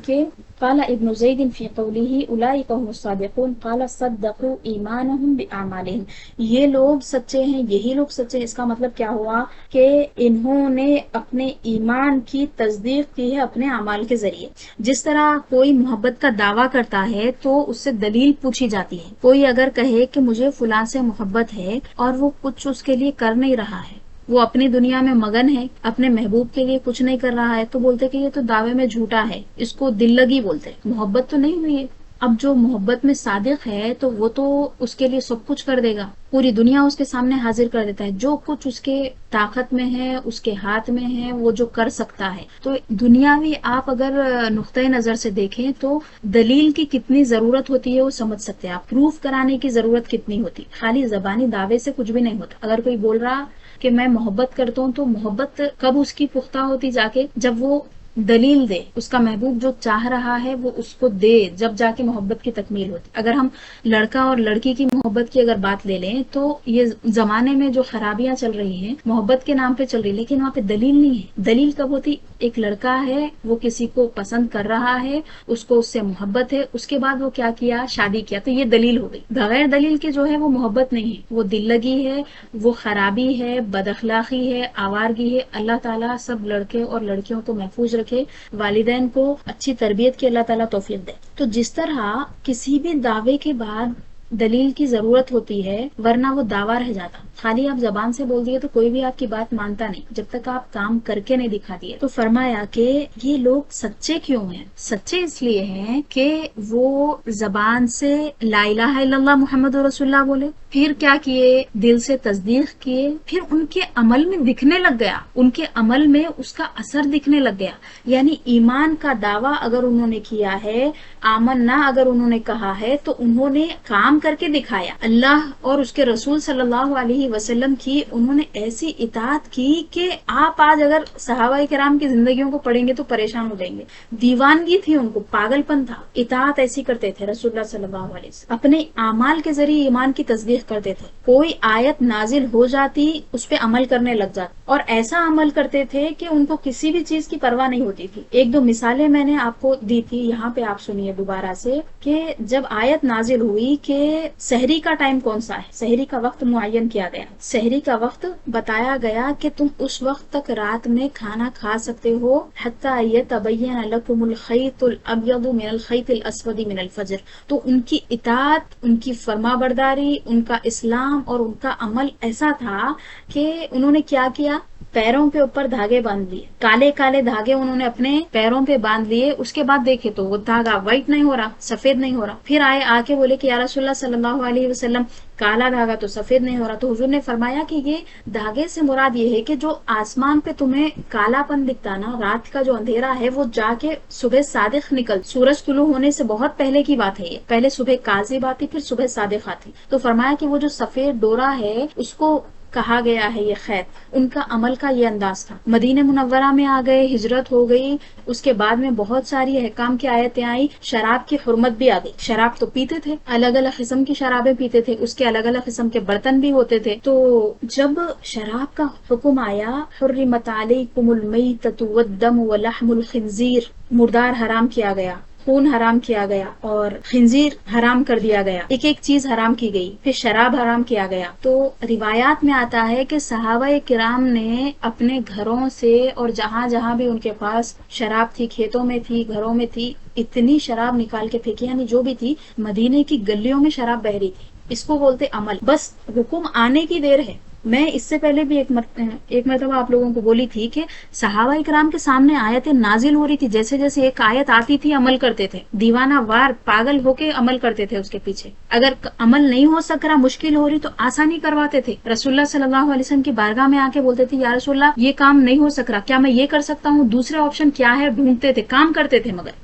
کہ قال ابن زید فی قوله اولئک هم الصادقون قال صدقوا ایمانهم باعمالهم، یہ لوگ سچے ہیں، یہی لوگ سچے ہیں، اس کا مطلب کیا ہوا کہ انہوں نے اپنے ایمان کی تصدیق کی ہے اپنے اعمال کے ذریعے۔ جس طرح کوئی محبت کا دعویٰ کرتا ہے تو اس سے دلیل پوچھی جاتی ہے، کوئی اگر کہے کہ مجھے فلاں سے محبت ہے اور وہ کچھ اس کے لیے کر نہیں رہا ہے وہ اپنی دنیا میں مگن ہے، اپنے محبوب کے لیے کچھ نہیں کر رہا ہے، تو بولتے کہ یہ تو دعوے میں جھوٹا ہے، اس کو دل لگی بولتے، محبت تو نہیں ہوئی ہے۔ اب جو محبت میں صادق ہے تو وہ تو اس کے لیے سب کچھ کر دے گا، پوری دنیا اس کے سامنے حاضر کر دیتا ہے، جو کچھ اس کے طاقت میں ہے، اس کے ہاتھ میں ہے، وہ جو کر سکتا ہے۔ تو دنیاوی آپ اگر نقطۂ نظر سے دیکھیں تو دلیل کی کتنی ضرورت ہوتی ہے وہ سمجھ سکتے ہیں آپ، پروف کرانے کی ضرورت کتنی ہوتی، خالی زبانی دعوے سے کچھ بھی نہیں ہوتا۔ اگر کوئی بول رہا کہ میں محبت کرتا ہوں تو محبت کب اس کی پختہ ہوتی، جا کے جب وہ دلیل دے، اس کا محبوب جو چاہ رہا ہے وہ اس کو دے، جب جا کے محبت کی تکمیل ہوتی۔ اگر ہم لڑکا اور لڑکی کی محبت کی اگر بات لے لیں تو یہ زمانے میں جو خرابیاں چل رہی ہیں محبت کے نام پہ چل رہی، لیکن وہاں پہ دلیل نہیں ہے۔ دلیل کب ہوتی؟ ایک لڑکا ہے، وہ کسی کو پسند کر رہا ہے، اس کو اس سے محبت ہے، اس کے بعد وہ کیا کیا؟ شادی کیا، تو یہ دلیل ہو گئی۔ بغیر دلیل کے جو ہے وہ محبت نہیں ہے، وہ دل لگی ہے، وہ خرابی ہے، بد اخلاقی ہے، آوارگی ہے۔ اللہ تعالیٰ سب لڑکے اور لڑکیوں کو محفوظ رکھے، والدین کو اچھی تربیت کی اللہ تعالیٰ توفیق دے۔ تو جس طرح کسی بھی دعوے کے بعد دلیل کی ضرورت ہوتی ہے، ورنہ وہ دعویٰ رہ جاتا، خالی آپ زبان سے بول دیے تو کوئی بھی آپ کی بات مانتا نہیں جب تک آپ کام کر کے نہیں دکھا دیے۔ تو فرمایا کہ یہ لوگ سچے کیوں ہیں؟ سچے اس لیے ہیں کہ وہ زبان سے لا الہ الا اللہ محمد رسول اللہ بولے، پھر کیا کیے؟ دل سے تصدیق کیے، پھر ان کے عمل میں دکھنے لگ گیا، ان کے عمل میں اس کا اثر دکھنے لگ گیا۔ یعنی ایمان کا دعویٰ اگر انہوں نے کیا ہے، آمنا اگر انہوں نے کہا ہے، تو انہوں نے کام کر کے دکھایا، اللہ اور اس کے رسول صلی اللہ علیہ وسلم کی انہوں نے ایسی اطاعت کی کہ آپ آج اگر صحابہ کرام کی زندگیوں کو پڑھیں گے تو پریشان ہو جائیں گے۔ دیوانگی تھی ان کو، پاگل پن تھا، اطاعت ایسی کرتے تھے رسول اللہ صلی اللہ علیہ وسلم، اپنے اعمال کے ذریعے ایمان کی تصدیق کرتے تھے، کوئی آیت نازل ہو جاتی اس پہ عمل کرنے لگ جاتے، اور ایسا عمل کرتے تھے کہ ان کو کسی بھی چیز کی پرواہ نہیں ہوتی تھی۔ ایک دو مثالیں میں نے آپ کو دی تھی، یہاں پہ آپ سنیے دوبارہ سے، کہ جب آیت نازل ہوئی کہ سحری کا ٹائم کون سا ہے، سحری کا وقت معین کیا گیا، سحری کا وقت بتایا گیا کہ تم اس وقت تک رات میں کھانا کھا سکتے ہو، حتی یتبین لکم الخیط الابیض من الخیط الاسود من الفجر۔ تو ان کی اطاعت، ان کی فرما برداری، ان کا اسلام اور ان کا عمل ایسا تھا کہ انہوں نے کیا کیا؟ پیروں کے اوپر دھاگے باندھ لیے، کالے کالے دھاگے انہوں نے اپنے پیروں پہ باندھ لیے، اس کے بعد دیکھے تو وہ دھاگا وائٹ نہیں ہو رہا، سفید نہیں ہو رہا، پھر آئے آ کے بولے کہ یا رسول اللہ صلی اللہ علیہ وسلم کالا دھاگا تو سفید نہیں ہو رہا، تو حضور نے فرمایا کہ یہ دھاگے سے مراد یہ ہے کہ جو آسمان پہ تمہیں کالا پن دکھتا نا، رات کا جو اندھیرا ہے وہ جا کے صبح صادق نکل، سورج طلوع ہونے سے بہت پہلے کی بات ہے، یہ پہلے صبح کاذب آتی پھر صبح صادق آتی، تو فرمایا کہ وہ جو سفید ڈورا ہے اس کو کہا گیا ہے یہ خیط۔ ان کا عمل کا یہ انداز تھا۔ مدینہ منورہ میں آ گئے، ہجرت ہو گئی، اس کے بعد میں بہت ساری احکام کی آیتیں آئی، شراب کی حرمت بھی آ گئی، شراب تو پیتے تھے، الگ الگ قسم کی شرابیں پیتے تھے، اس کے الگ الگ قسم کے برتن بھی ہوتے تھے۔ تو جب شراب کا حکم آیا، حرمت علیکم المیتۃ والدم ولحم الخنزیر، مردار حرام کیا گیا، خون حرام کیا گیا، اور خنزیر حرام کر دیا گیا، ایک ایک چیز حرام کی گئی، پھر شراب حرام کیا گیا۔ تو روایات میں آتا ہے کہ صحابہ کرام نے اپنے گھروں سے اور جہاں جہاں بھی ان کے پاس شراب تھی، کھیتوں میں تھی، گھروں میں تھی، اتنی شراب نکال کے پھینکی، یعنی جو بھی تھی مدینے کی گلیوں میں شراب بہ رہی تھی۔ اس کو بولتے عمل، بس حکم آنے کی دیر ہے۔ میں اس سے پہلے بھی ایک مرتبہ آپ لوگوں کو بولی تھی کہ صحابہ کرام کے سامنے آیتیں نازل ہو رہی تھی، جیسے جیسے ایک آیت آتی تھی عمل کرتے تھے، دیوانہ وار پاگل ہو کے عمل کرتے تھے اس کے پیچھے، اگر عمل نہیں ہو سک رہا، مشکل ہو رہی تو آسانی کرواتے تھے، رسول اللہ صلی اللہ علیہ وسلم کی بارگاہ میں آ کے بولتے تھے یا رسول اللہ یہ کام نہیں ہو سک رہا، کیا میں یہ کر سکتا ہوں، دوسرے آپشن کیا ہے، ڈھونڈتے تھے، کام کرتے تھے، مگر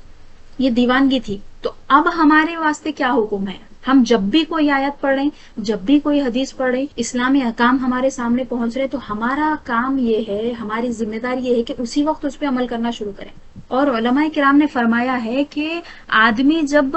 یہ دیوانگی تھی۔ تو اب ہمارے واسطے کیا حکم ہے؟ ہم جب بھی کوئی آیت پڑھیں، جب بھی کوئی حدیث پڑھیں، اسلامی احکام ہمارے سامنے پہنچ رہے تو ہمارا کام یہ ہے، ہماری ذمہ داری یہ ہے کہ اسی وقت اس پہ عمل کرنا شروع کریں۔ اور علماء کرام نے فرمایا ہے کہ آدمی جب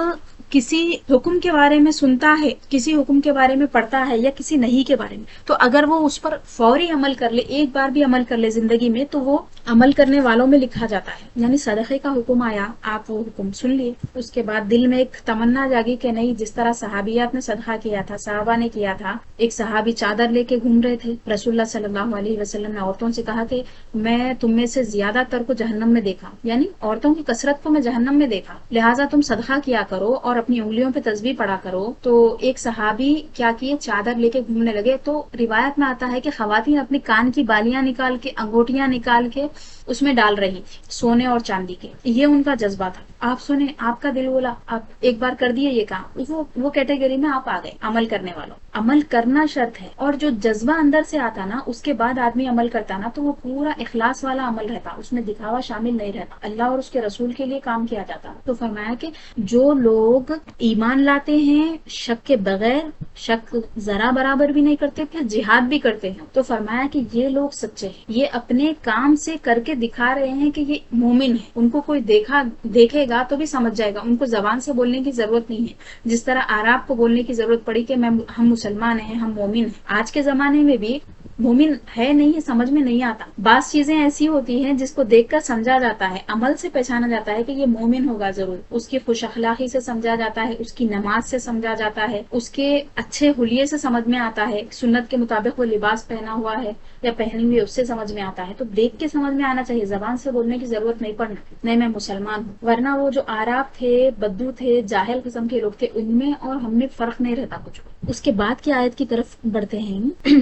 کسی حکم کے بارے میں سنتا ہے، کسی حکم کے بارے میں پڑھتا ہے یا کسی نہیں کے بارے میں، تو اگر وہ اس پر فوری عمل کر لے، ایک بار بھی عمل کر لے زندگی میں، تو وہ عمل کرنے والوں میں لکھا جاتا ہے۔ یعنی صدقے کا حکم آیا، آپ وہ حکم سن لیے، اس کے بعد دل میں ایک تمنا جاگی کہ نہیں، جس طرح صحابیات نے صدقہ کیا تھا، صحابہ نے کیا تھا، ایک صحابی چادر لے کے گھوم رہے تھے، رسول اللہ صلی اللہ علیہ وسلم نے عورتوں سے کہا کہ میں تم میں سے زیادہ تر کو جہنم میں دیکھا، یعنی عورتوں کی کثرت کو میں جہنم میں دیکھا، لہٰذا تم صدقہ کیا کرو اور اور اپنی انگلیوں پہ تسبیح پڑا کرو. تو ایک صحابی کیا کیے, چادر لے کے گھومنے لگے. تو روایت میں آتا ہے کہ خواتین اپنی کان کی بالیاں نکال کے, انگوٹیاں نکال کے اس میں ڈال رہی تھی سونے اور چاندی کے. یہ ان کا جذبہ تھا. آپ سنیں, آپ کا دل بولا, آپ ایک بار کر دیے یہ کام, وہ کیٹیگری میں آپ آ گئے عمل کرنے والوں. عمل کرنا شرط ہے, اور جو جذبہ اندر سے آتا نا اس کے بعد آدمی عمل کرتا نا, تو وہ پورا اخلاص والا عمل رہتا, اس میں دکھاوا شامل نہیں رہتا, اللہ اور اس کے رسول کے لیے کام کیا جاتا. تو فرمایا کہ جو لوگ ایمان لاتے ہیں شک کے بغیر, شک ذرا برابر بھی نہیں کرتے, پھر جہاد بھی کرتے ہیں, تو فرمایا کہ یہ لوگ سچے ہیں. یہ اپنے کام سے کر کے دکھا رہے ہیں کہ یہ مومن ہے. ان کو کوئی دیکھے گا تو بھی سمجھ جائے گا, ان کو زبان سے بولنے کی ضرورت نہیں ہے. جس طرح عرب کو بولنے کی ضرورت پڑی کہ ہم مسلمان ہیں, ہم مومن ہیں. آج کے زمانے میں بھی مومن ہے نہیں ہے, سمجھ میں نہیں آتا. بعض چیزیں ایسی ہوتی ہیں جس کو دیکھ کر سمجھا جاتا ہے, عمل سے پہچانا جاتا ہے کہ یہ مومن ہوگا ضرور. اس کی خوش اخلاقی سے سمجھا جاتا ہے, اس کی نماز سے سمجھا جاتا ہے, اس کے اچھے حلیے سے سمجھ میں آتا ہے, سنت کے مطابق وہ لباس پہنا ہوا ہے یا پہنی ہوئی, اس سے سمجھ میں آتا ہے. تو دیکھ کے سمجھ میں آنا چاہیے, زبان سے بولنے کی ضرورت نہیں پڑنا, نہیں میں مسلمان ہوں. ورنہ وہ جو عرب تھے, بدو تھے, جاہل قسم کے لوگ تھے, ان میں اور ہم میں فرق نہیں رہتا کچھ. اس کے بعد کی آیت کی طرف بڑھتے ہیں.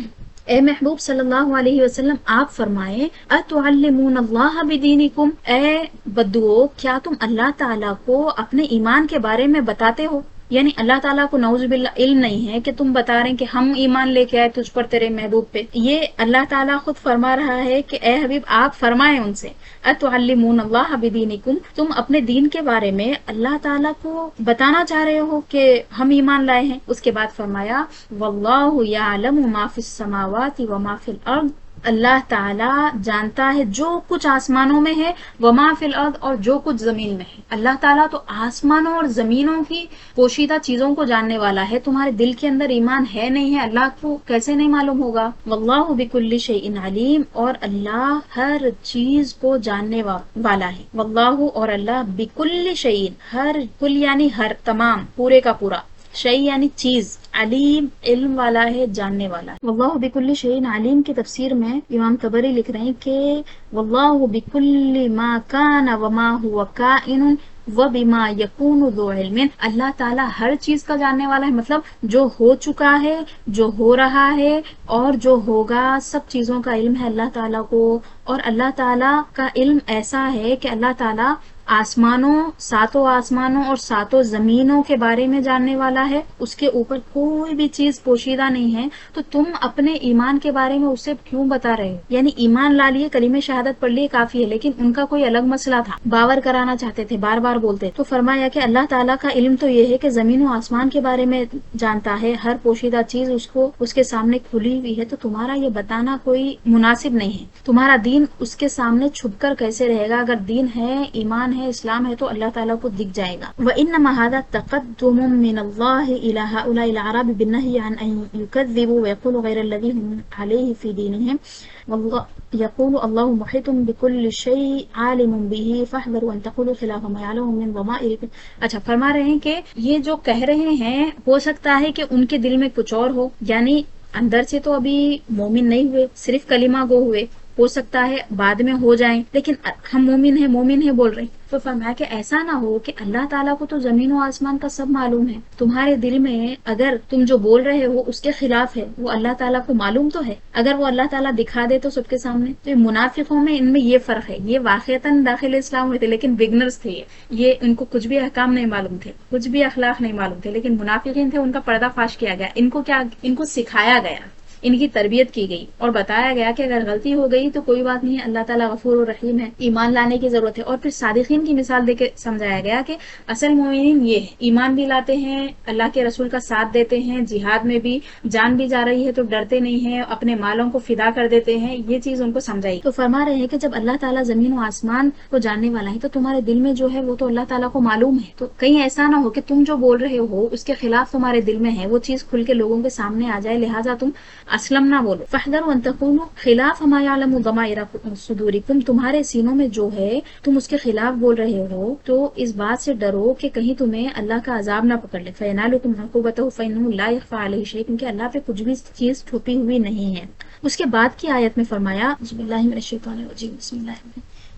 اے محبوب صلی اللہ علیہ وسلم, آپ فرمائیں اتعلمون اللہ بدینکم, اے بدوؤ کیا تم اللہ تعالیٰ کو اپنے ایمان کے بارے میں بتاتے ہو؟ یعنی اللہ تعالیٰ کو نعوذ باللہ علم نہیں ہے کہ تم بتا رہے ہیں کہ ہم ایمان لے کے آئے تجھ پر, تیرے محبوب پہ. یہ اللہ تعالیٰ خود فرما رہا ہے کہ اے حبیب آپ فرمائیں ان سے, اتعلمون اللہ بدینکم, تم اپنے دین کے بارے میں اللہ تعالیٰ کو بتانا چاہ رہے ہو کہ ہم ایمان لائے ہیں. اس کے بعد فرمایا واللہ یعلم ما فی السماوات وما فی الارض, اللہ تعالیٰ جانتا ہے جو کچھ آسمانوں میں ہے, وما فی الارض, اور جو کچھ زمین میں ہے. اللہ تعالیٰ تو آسمانوں اور زمینوں کی پوشیدہ چیزوں کو جاننے والا ہے. تمہارے دل کے اندر ایمان ہے نہیں ہے, اللہ کو کیسے نہیں معلوم ہوگا. واللہ بکل شیء علیم, اور اللہ ہر چیز کو جاننے والا ہے. واللہ, اور اللہ, بکل شیء, ہر, کل یعنی ہر, تمام, پورے کا پورا, شیء یعنی چیز, علیم علم والا ہے, جاننے والا ہے. واللہ بکل شیء علیم کی تفسیر میں امام طبری لکھ رہے ہیں کہ واللہ بکل ما کان وما هو کائن وبما یکون ذو علم, اللہ تعالیٰ ہر چیز کا جاننے والا ہے. مطلب جو ہو چکا ہے, جو ہو رہا ہے, اور جو ہوگا, سب چیزوں کا علم ہے اللہ تعالیٰ کو. اور اللہ تعالیٰ کا علم ایسا ہے کہ اللہ تعالیٰ آسمانوں, ساتوں آسمانوں اور ساتوں زمینوں کے بارے میں جاننے والا ہے. اس کے اوپر کوئی بھی چیز پوشیدہ نہیں ہے. تو تم اپنے ایمان کے بارے میں اسے کیوں بتا رہے ہو؟ یعنی ایمان لا لیے, کلمہ شہادت پڑھ لیے, کافی ہے, لیکن ان کا کوئی الگ مسئلہ تھا, باور کرانا چاہتے تھے, بار بار بولتے. تو فرمایا کہ اللہ تعالیٰ کا علم تو یہ ہے کہ زمین و آسمان کے بارے میں جانتا ہے, ہر پوشیدہ چیز اس کے سامنے کھلی ہوئی ہے. تو تمہارا یہ بتانا کوئی مناسب نہیں ہے. تمہارا دین اس کے سامنے چھپ کر کیسے رہے گا؟ اگر دین ہے, ایمان ہے, اسلام ہے, تو اللہ تعالیٰ کو دکھ جائے گا. وَإِنَّمَا هَذَا تَقَدُّمٌ مِّنَ اللَّهِ إِلَىٰ هَٰؤُلَاءِ الْأَعْرَابِ بِالنَّهْيِ عَنْ أَن يُكَذِّبُوا وَيَقُولُوا غَيْرَ الَّذِي هُمْ عَلَيْهِ فِي دِينِهِمْ يقول الله محيط بكل شيء عالم به فاحذروا ان تقولوا خلاف ما يعلم من ضمائركم. اچھا, فرما رہے ہیں کہ یہ جو کہہ رہے ہیں ہو سکتا ہے کہ ان کے دل میں کچھ اور ہو, یعنی اندر سے تو ابھی مومن نہیں ہوئے, صرف کلمہ گو ہوئے, ہو سکتا ہے بعد میں ہو جائیں, لیکن ہم مومن ہیں بول رہے ہیں. تو فرمایا کہ ایسا نہ ہو کہ اللہ تعالیٰ کو تو زمین و آسمان کا سب معلوم ہے, تمہارے دل میں اگر تم جو بول رہے ہو اس کے خلاف ہے, وہ اللہ تعالیٰ کو معلوم تو ہے, اگر وہ اللہ تعالیٰ دکھا دے تو سب کے سامنے. تو منافقوں میں ان میں یہ فرق ہے, یہ واقعتاً داخل اسلام ہوئے تھے لیکن بگنرز تھے, یہ ان کو کچھ بھی احکام نہیں معلوم تھے, کچھ بھی اخلاق نہیں معلوم تھے, لیکن منافقین تھے, ان کا پردہ فاش کیا گیا. ان کو سکھایا گیا, ان کی تربیت کی گئی اور بتایا گیا کہ اگر غلطی ہو گئی تو کوئی بات نہیں ہے, اللہ تعالیٰ غفور و رحیم ہے, ایمان لانے کی ضرورت ہے. اور پھر صادقین کی مثال دے کے سمجھایا گیا کہ اصل مومنین یہ ہے, ایمان بھی لاتے ہیں, اللہ کے رسول کا ساتھ دیتے ہیں, جہاد میں بھی جان بھی جا رہی ہے تو ڈرتے نہیں ہیں, اپنے مالوں کو فدا کر دیتے ہیں. یہ چیز ان کو سمجھائی. تو فرما رہے ہیں کہ جب اللہ تعالیٰ زمین و آسمان کو جاننے والا ہے تو تمہارے دل میں جو ہے وہ تو اللہ تعالیٰ کو معلوم ہے. تو کہیں ایسا نہ ہو کہ تم جو بول رہے ہو اس کے خلاف تمہارے دل میں ہے, وہ چیز کھل کے لوگوں کے سامنے آ جائے, لہٰذا تم اسلم نہ بولو. فاحذروا ان تقولوا خلاف ما يعلم ضمائر صدوركم, تمہارے سینوں میں جو ہے تم اس کے خلاف بول رہے ہو, تو اس بات سے ڈرو کہ کہیں تمہیں اللہ کا عذاب نہ پکڑ لے. فینالکم عقوبتہ فإنه لا يخفى عليه شيء, کیونکہ اللہ پہ کچھ بھی چیز چھپی ہوئی نہیں ہے. اس کے بعد کی آیت میں فرمایا بسم اللہ من الشیطان الرجیم, بسم اللہ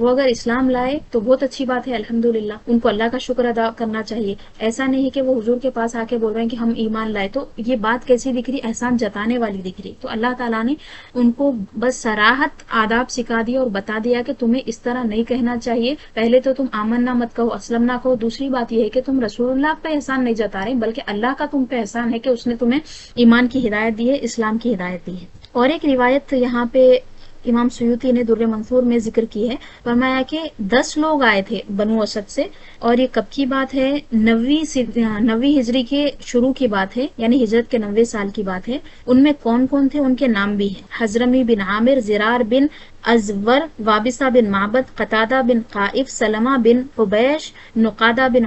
وہ اگر اسلام لائے تو بہت اچھی بات ہے، الحمدللہ، ان کو اللہ کا شکر ادا کرنا چاہیے. ایسا نہیں ہے کہ وہ حضور کے پاس آ کے بول رہے ہیں کہ ہم ایمان لائے. تو یہ بات کیسی دکھ رہی؟ احسان جتانے والی دکھ رہی. تو اللہ تعالیٰ نے ان کو بس صراحت آداب سکھا دیا اور بتا دیا کہ تمہیں اس طرح نہیں کہنا چاہیے. پہلے تو تم آمنا مت کہو، اسلم نہ کہو. دوسری بات یہ ہے کہ تم رسول اللہ پہ احسان نہیں جتا رہے، بلکہ اللہ کا تم پہ احسان ہے کہ اس نے تمہیں ایمان کی ہدایت دی ہے، اسلام کی ہدایت دی ہے. اور ایک روایت یہاں پہ امام سیوطی نے در منصور میں ذکر کی ہے، فرمایا کہ 10 لوگ آئے تھے بنو اسد سے، اور یہ کب کی بات ہے؟ 90 ہجری کے شروع کی بات ہے، یعنی ہجرت کے 90 سال کی بات ہے. ان میں کون کون تھے ان کے نام بھی ہیں: حضرمی بن عامر، زرار بن ازور، وابسہ بن معبد، قتادہ بن قائف، سلمہ بن حبیش، نقادہ بن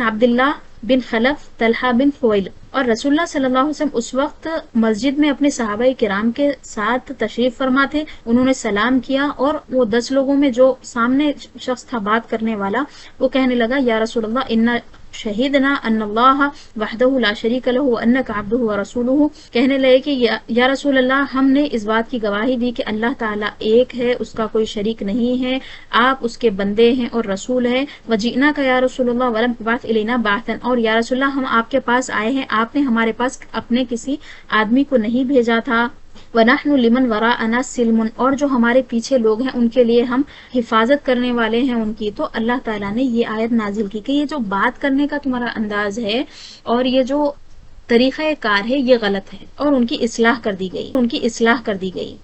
عبداللہ بن خلف، طلحہ بن خویل. اور رسول اللہ صلی اللہ علیہ وسلم اس وقت مسجد میں اپنے صحابہ کرام کے ساتھ تشریف فرما تھے. انہوں نے سلام کیا، اور وہ 10 لوگوں میں جو سامنے شخص تھا بات کرنے والا، وہ کہنے لگا: یا رسول اللہ، ان شہیدنا ان اللہ وحدہ لا شریک لہ وانک عبدہ ورسولہ. کہنے لگے کہ یا رسول اللہ، ہم نے اس بات کی گواہی دی کہ اللہ تعالیٰ ایک ہے، اس کا کوئی شریک نہیں ہے، آپ اس کے بندے ہیں اور رسول ہیں. وجئنا کا یا رسول اللہ ولم تبعث الینا بعثا. اور یا رسول اللہ، ہم آپ کے پاس آئے ہیں، آپ نے ہمارے پاس اپنے کسی آدمی کو نہیں بھیجا تھا. وَنَحْنُ لِمَنْ وَرَاءَنَا سِلْمٌ. اور جو ہمارے پیچھے لوگ ہیں ان کے لیے ہم حفاظت کرنے والے ہیں ان کی. تو اللہ تعالیٰ نے یہ آیت نازل کی کہ یہ جو بات کرنے کا تمہارا انداز ہے اور یہ جو طریقہ کار ہے یہ غلط ہے، اور ان کی اصلاح کر دی گئی.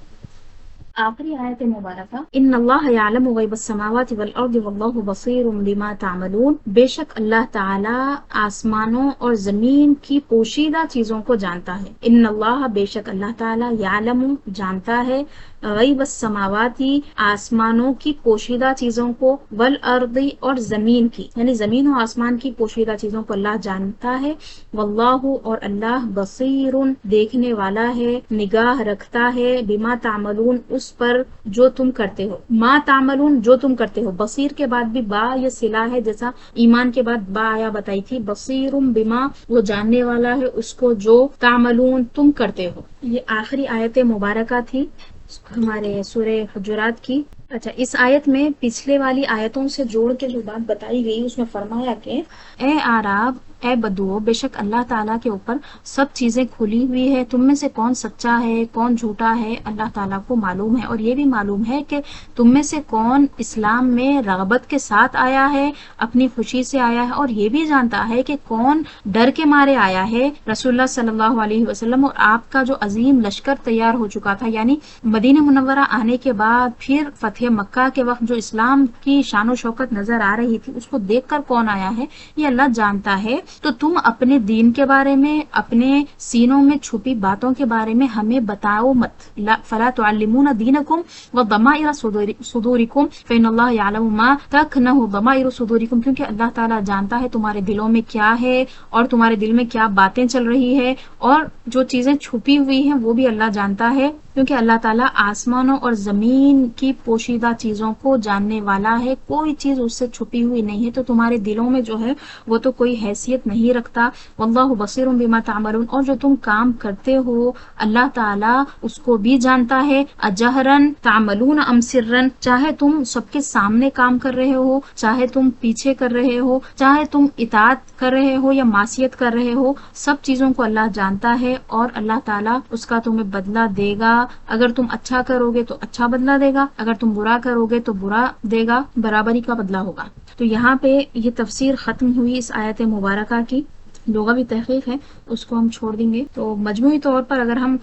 آخری آیت مبارکہ: ان اللہ یعلم غیب السماوات والارض واللہ بصیر بما تعملون. بے شک اللہ تعالی آسمانوں اور زمین کی پوشیدہ چیزوں کو جانتا ہے. ان اللہ، بے شک اللہ تعالی، یعلم، جانتا ہے، غیب السماواتی، آسمانوں کی پوشیدہ چیزوں کو، والارض، اور زمین کی، یعنی زمین و آسمان کی پوشیدہ چیزوں کو اللہ جانتا ہے. واللہ، اور اللہ، بصیر، دیکھنے والا ہے، نگاہ رکھتا ہے، بما تعملون، اس پر جو تم کرتے ہو. ما تعملون، جو تم کرتے ہو. بصیر کے بعد بھی با یہ صلہ ہے، جیسا ایمان کے بعد با آیا بتائی تھی. بصیر بما، وہ جاننے والا ہے اس کو جو تعملون، تم کرتے ہو. یہ آخری آیت مبارکہ تھی ہمارے سورہ حجرات کی. اچھا، اس آیت میں پچھلے والی آیتوں سے جوڑ کے جو بات بتائی گئی اس میں فرمایا کہ اے اعراب، اے بدو، بے شک اللہ تعالیٰ کے اوپر سب چیزیں کھلی ہوئی ہے. تم میں سے کون سچا ہے کون جھوٹا ہے اللہ تعالیٰ کو معلوم ہے. اور یہ بھی معلوم ہے کہ تم میں سے کون اسلام میں رغبت کے ساتھ آیا ہے، اپنی خوشی سے آیا ہے. اور یہ بھی جانتا ہے کہ کون ڈر کے مارے آیا ہے. رسول اللہ صلی اللہ علیہ وسلم اور آپ کا جو عظیم لشکر تیار ہو چکا تھا، یعنی مدینہ منورہ آنے کے بعد پھر فتح مکہ کے وقت جو اسلام کی شان و شوکت نظر آ رہی تھی، اس کو دیکھ کر کون آیا ہے یہ اللہ جانتا ہے. تو تم اپنے دین کے بارے میں، اپنے سینوں میں چھپی باتوں کے بارے میں ہمیں بتاؤ مت. فلا تعلمون دینکم وضمائر صدورکم فإن اللہ یعلم ما تکنہ ضمائر صدورکم. کیونکہ اللہ تعالیٰ جانتا ہے تمہارے دلوں میں کیا ہے اور تمہارے دل میں کیا باتیں چل رہی ہے، اور جو چیزیں چھپی ہوئی ہیں وہ بھی اللہ جانتا ہے. کیونکہ اللہ تعالیٰ آسمانوں اور زمین کی پوشیدہ چیزوں کو جاننے والا ہے، کوئی چیز اس سے چھپی ہوئی نہیں ہے. تو تمہارے دلوں میں جو ہے وہ تو کوئی حیثیت نہیں رکھتا. واللہ بصیر بما تعملون، اور جو تم کام کرتے ہو اللہ تعالیٰ اس کو بھی جانتا ہے. اجہرن تعملون ام سرن، چاہے تم سب کے سامنے کام کر رہے ہو، چاہے تم پیچھے کر رہے ہو، چاہے تم اطاعت کر رہے ہو یا معصیت کر رہے ہو، سب چیزوں کو اللہ جانتا ہے. اور اللہ تعالیٰ اس کا تمہیں بدلہ دے گا. اگر تم اچھا کرو گے تو اچھا بدلہ دے گا، اگر تم برا کرو گے تو برا دے گا، برابری کا بدلہ ہوگا. تو یہاں پہ یہ تفسیر ختم ہوئی اس آیت مبارکہ کی. لغوی تحقیق ہے اس کو ہم چھوڑ دیں گے. تو مجموعی طور پر اگر ہم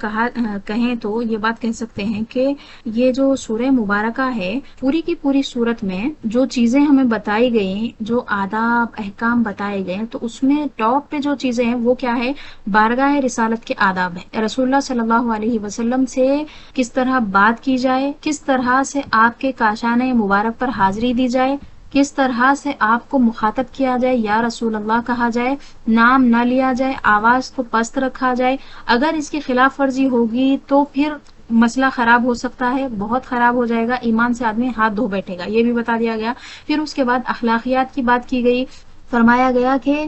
کہیں تو یہ بات کہہ سکتے ہیں کہ یہ جو سورہ مبارکہ ہے، پوری کی پوری صورت میں جو چیزیں ہمیں بتائی گئیں، جو آداب احکام بتائے گئے، تو اس میں ٹاپ پہ جو چیزیں ہیں وہ کیا ہے؟ بارگاہ رسالت کے آداب ہے. رسول اللہ صلی اللہ علیہ وسلم سے کس طرح بات کی جائے، کس طرح سے آپ کے کاشانِ مبارک پر حاضری دی جائے، کس طرح سے آپ کو مخاطب کیا جائے، یا رسول اللہ کہا جائے، نام نہ لیا جائے، آواز کو پست رکھا جائے. اگر اس کی خلاف ورزی ہوگی تو پھر مسئلہ خراب ہو سکتا ہے، بہت خراب ہو جائے گا، ایمان سے آدمی ہاتھ دھو بیٹھے گا، یہ بھی بتا دیا گیا. پھر اس کے بعد اخلاقیات کی بات کی گئی. فرمایا گیا کہ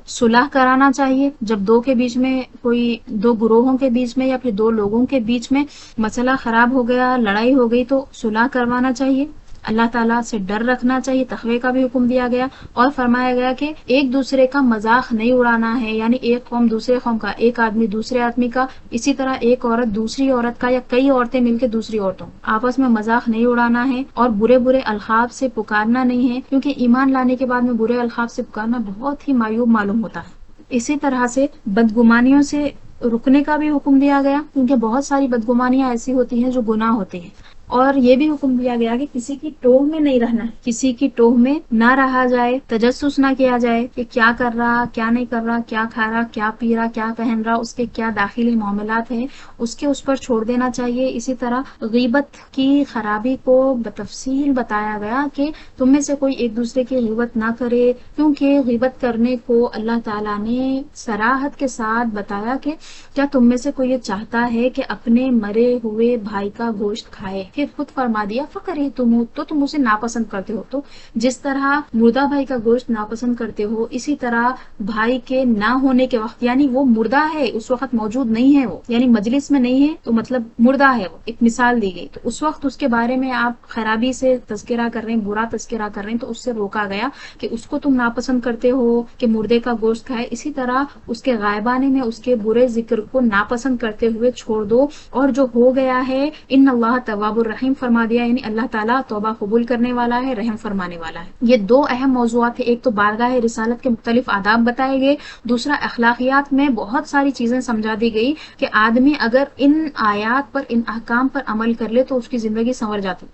صلح کرانا چاہیے جب دو کے بیچ میں کوئی دو گروہوں کے بیچ میں یا پھر دو لوگوں کے بیچ میں مسئلہ خراب ہو گیا، لڑائی ہو گئی، تو صلح کروانا چاہیے، اللہ تعالیٰ سے ڈر رکھنا چاہیے، تقوی کا بھی حکم دیا گیا، اور فرمایا گیا کہ ایک دوسرے کا مذاق نہیں اڑانا ہے، یعنی ایک قوم دوسرے قوم کا، ایک آدمی دوسرے آدمی کا، اسی طرح ایک عورت دوسری عورت کا، یا کئی عورتیں مل کے دوسری عورتوں، آپس میں مذاق نہیں اڑانا ہے، اور برے برے القاب سے پکارنا نہیں ہے، کیونکہ ایمان لانے کے بعد میں برے القاب سے پکارنا بہت ہی معیوب معلوم ہوتا ہے۔ اسی طرح سے بدگمانیوں سے رکنے کا بھی حکم دیا گیا، کیونکہ بہت ساری بدگمانیاں ایسی ہوتی ہیں جو گناہ ہوتی ہیں، اور یہ بھی حکم دیا گیا کہ کسی کی ٹوہ میں نہیں رہنا ہے، کسی کی ٹوہ میں نہ رہا جائے، تجسس نہ کیا جائے کہ کیا کر رہا، کیا نہیں کر رہا، کیا کھا رہا، کیا پی رہا، کیا پہن رہا، اس کے کیا داخلی معاملات ہیں، اس پر چھوڑ دینا چاہیے۔ اسی طرح غیبت کی خرابی کو بتفصیل بتایا گیا کہ تم میں سے کوئی ایک دوسرے کی غیبت نہ کرے، کیونکہ غیبت کرنے کو اللہ تعالیٰ نے صراحت کے ساتھ بتایا کہ کیا تم میں سے کوئی یہ چاہتا ہے کہ اپنے مرے ہوئے بھائی کا گوشت کھائے، پھر خود فرما دیا فکری تم اسے ناپسند کرتے ہو، تو جس طرح مردہ بھائی کا گوشت ناپسند کرتے ہو، اسی طرح بھائی کے نہ ہونے کے وقت، یعنی وہ مردہ ہے، اس وقت موجود نہیں ہے، وہ یعنی مجلس میں نہیں ہے تو مطلب مردہ ہے، وہ ایک مثال دی گئی، تو اس وقت اس کے بارے میں آپ خرابی سے تذکرہ کر رہے ہیں، برا تذکرہ کر رہے ہیں، تو اس سے روکا گیا کہ اس کو تم ناپسند کرتے ہو کہ مردے کا گوشت کھائے، اسی طرح اس کے غائبانے میں اس کے برے ذکر کو ناپسند کرتے ہوئے چھوڑ دو، اور جو ہو گیا ہے ان اللہ تواب الرحیم فرما دیا، یعنی اللہ تعالیٰ توبہ قبول کرنے والا ہے، رحم فرمانے والا ہے۔ یہ دو اہم موضوعات تھے، ایک تو بارگاہ رسالت کے مختلف آداب بتائے گئے، دوسرا اخلاقیات میں بہت ساری چیزیں سمجھا دی گئی کہ آدمی اگر ان آیات پر، ان احکام پر عمل کر لے تو اس کی زندگی سنور جاتی،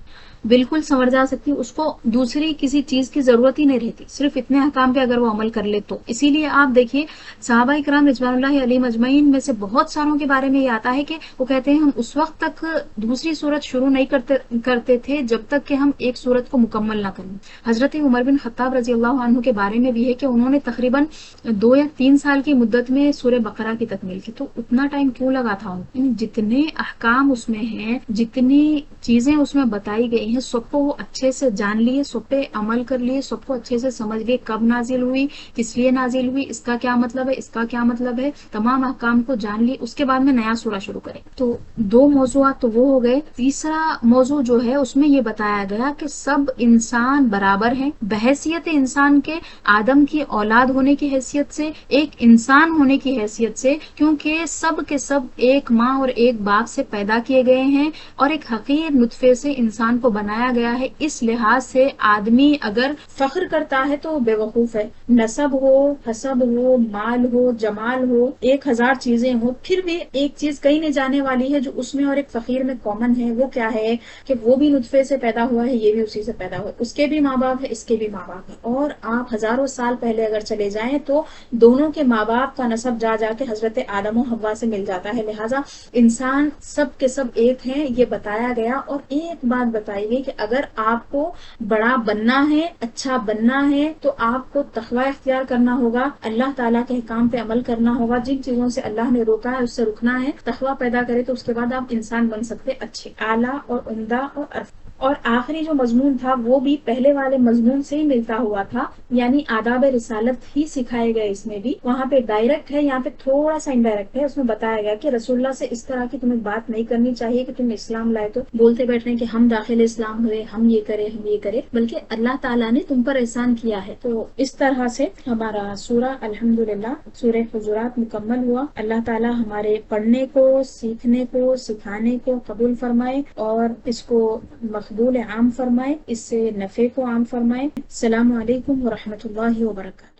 بالکل سنور جا سکتی، اس کو دوسری کسی چیز کی ضرورت ہی نہیں رہتی، صرف اتنے احکام پہ اگر وہ عمل کر لے تو۔ اسی لیے آپ دیکھیے صحابہ کرام رضوان اللہ علیہم اجمعین میں سے بہت ساروں کے بارے میں یہ آتا ہے کہ وہ کہتے ہیں ہم اس وقت تک دوسری صورت شروع نہیں کرتے تھے جب تک کہ ہم ایک صورت کو مکمل نہ کریں۔ حضرت عمر بن خطاب رضی اللہ عنہ کے بارے میں بھی ہے کہ انہوں نے تقریباً 2 یا 3 سال کی مدت میں سورہ بقرہ کی تکمیل کی، تو اتنا ٹائم کیوں لگا تھا ان، جتنے احکام اس میں ہیں، جتنی چیزیں اس میں بتائی گئی ہیں، سب کو وہ اچھے سے جان لیے، سب پہ عمل کر لیے، سب کو اچھے سے سمجھ لیے، کب نازل ہوئی، کس لیے نازل ہوئی، اس کا کیا مطلب ہے، اس کا کیا مطلب ہے، تمام احکام کو جان لیے، اس کے بعد میں نیا سورہ شروع کرے۔ تو 2 موضوعات تو وہ ہو گئے۔ تیسرا موضوع جو ہے اس میں یہ بتایا گیا کہ سب انسان برابر ہیں بحیثیت انسان کے، آدم کی اولاد ہونے کی حیثیت سے، ایک انسان ہونے کی حیثیت سے، کیونکہ سب کے سب ایک ماں اور ایک باپ سے پیدا کیے گئے ہیں اور ایک حقیر نطفے سے انسان کو بنایا گیا ہے۔ اس لحاظ سے آدمی اگر فخر کرتا ہے تو بے وقوف ہے، نسب ہو، حسب ہو، مال ہو، جمال ہو، 1000 چیزیں ہو، پھر بھی ایک چیز کہیں نہیں جانے والی ہے جو اس میں اور ایک فقیر میں کامن ہے، وہ کیا ہے کہ وہ بھی نطفے سے پیدا ہوا ہے، یہ بھی اسی سے پیدا ہوا ہے، اس کے بھی ماں باپ ہے، اس کے بھی ماں باپ ہے، اور آپ ہزاروں سال پہلے اگر چلے جائیں تو دونوں کے ماں باپ کا نسب جا کے حضرت آدم و حوا سے مل جاتا ہے، لہٰذا انسان سب کے سب ایک ہیں، یہ بتایا گیا۔ اور ایک بات بتائی گئی کہ اگر آپ کو بڑا بننا ہے، اچھا بننا ہے، تو آپ کو تقوی اختیار کرنا ہوگا، اللہ تعالیٰ کے احکام پہ عمل کرنا ہوگا، جن چیزوں سے اللہ نے روکا ہے اس سے رکنا ہے، تقوی پیدا کرے تو اس کے بعد آپ انسان بن سکتے اچھے، اعلیٰ اور عمدہ اور عرفان۔ اور آخری جو مضمون تھا وہ بھی پہلے والے مضمون سے ہی ملتا ہوا تھا، یعنی آداب رسالت ہی سکھائے گئے اس میں بھی، وہاں پہ ڈائریکٹ ہے، یہاں پہ تھوڑا سا انڈائریکٹ ہے، اس میں بتایا گیا کہ رسول اللہ سے اس طرح کی تمہیں بات نہیں کرنی چاہیے کہ تم اسلام لائے تو بولتے بیٹھ رہے ہیں کہ ہم داخل اسلام ہوئے، ہم یہ کرے، ہم یہ کرے، بلکہ اللہ تعالیٰ نے تم پر احسان کیا ہے۔ تو اس طرح سے ہمارا سورہ الحمدللہ سورہ حجرات مکمل ہوا۔ اللہ تعالیٰ ہمارے پڑھنے کو، سیکھنے کو، سکھانے کو قبول فرمائے اور اس کو مقبول عام فرمائے، اس سے نفع کو عام فرمائے۔ السلام علیکم ورحمۃ اللہ وبرکاتہ۔